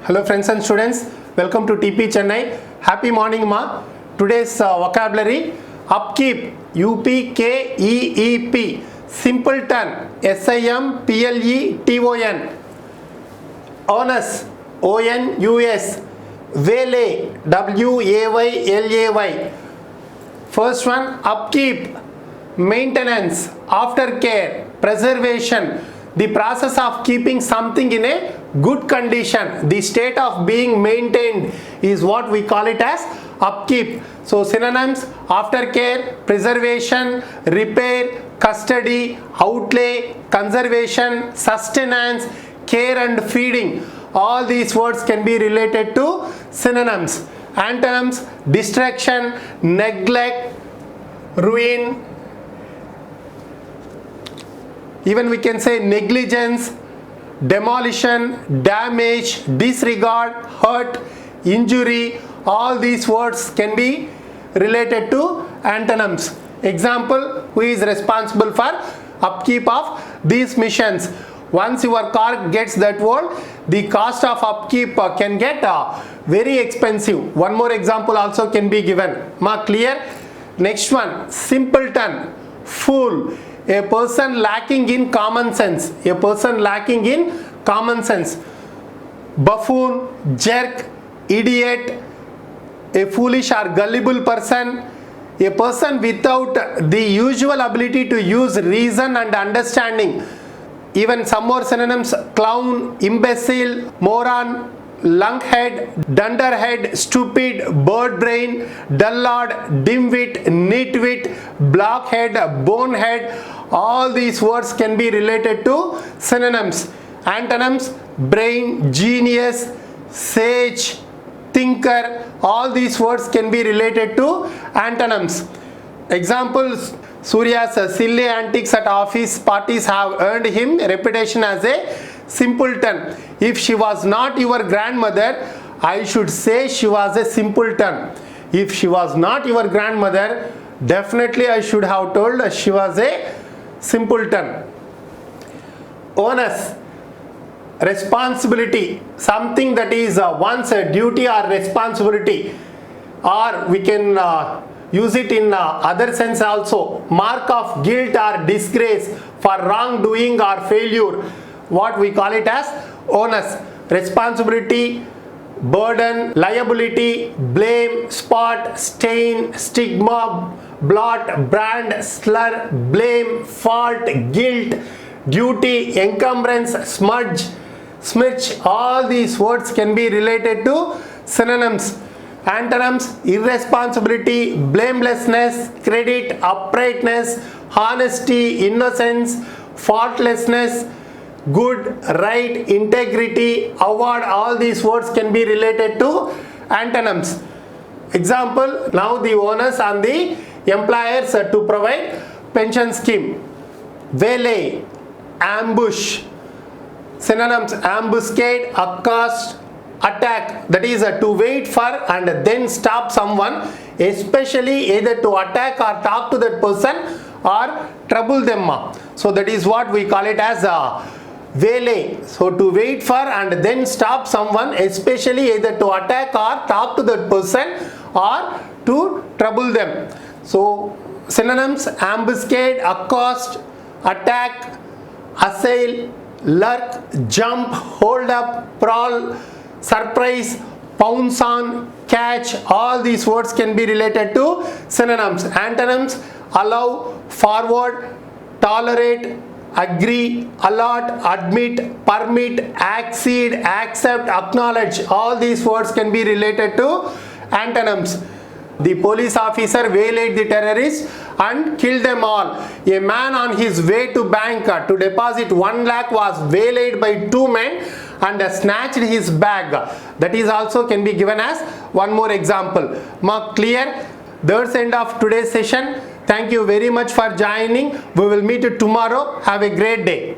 Hello friends and students, welcome to TP Chennai. Happy morning ma. Today's vocabulary: upkeep, UPKEEP, simpleton, SIMPLETON, onus, ONUS, waylay, WAYLAY. First one, upkeep, maintenance, aftercare, preservation, the process of keeping something in a good condition, the state of being maintained is what we call it as upkeep. So synonyms: aftercare, preservation, repair, custody, outlay, conservation, sustenance, care and feeding. All these words can be related to synonyms. Antonyms: distraction, neglect, ruin, even we can say negligence, demolition, damage, disregard, hurt, injury. All these words can be related to antonyms. Example: who is responsible for upkeep of these missions? Once your car gets that old, the cost of upkeep can get very expensive. One more example also can be given. Ma, clear? Next one, simpleton, fool, a person lacking in common sense, a person lacking in common sense. Buffoon, jerk, idiot, a foolish or gullible person, a person without the usual ability to use reason and understanding. Even some more synonyms: clown, imbecile, moron, lunkhead, dunderhead, stupid, bird brain, dullard, dimwit, nitwit, blockhead, bonehead. All these words can be related to synonyms. Antonyms: brain, genius, sage, thinker. All these words can be related to antonyms. Examples: Surya's silly antics at office parties have earned him a reputation as a simpleton. If she was not your grandmother, I should say she was a simpleton. If she was not your grandmother, definitely I should have told she was a simpleton. Onus, responsibility, something that is one's duty or responsibility, or we can use it in other sense also. Mark of guilt or disgrace for wrongdoing or failure, what we call it as onus. Responsibility, burden, liability, blame, spot, stain, stigma, blot, brand, slur, blame, fault, guilt, duty, encumbrance, smudge, smirch. All these words can be related to synonyms. Antonyms: irresponsibility, blamelessness, credit, uprightness, honesty, innocence, faultlessness, good, right, integrity, award. All these words can be related to antonyms. Example: now the onus on the employers to provide pension scheme. Waylay, ambush. Synonyms: ambuscade, accost, attack, that is to wait for and then stop someone, especially either to attack or talk to that person or trouble them. So that is what we call it as waylay. So to wait for and then stop someone, especially either to attack or talk to that person or to trouble them. So synonyms: ambuscade, accost, attack, assail, lurk, jump, hold up, prowl, surprise, pounce on, catch. All these words can be related to synonyms. Antonyms: allow, forward, tolerate, agree, allot, admit, permit, accede, accept, acknowledge. All these words can be related to antonyms. The police officer waylaid the terrorists and killed them all. A man on his way to bank to deposit 1 lakh was waylaid by 2 men and snatched his bag. That is also can be given as one more example. Mark, clear? That's the end of today's session. Thank you very much for joining. We will meet tomorrow. Have a great day.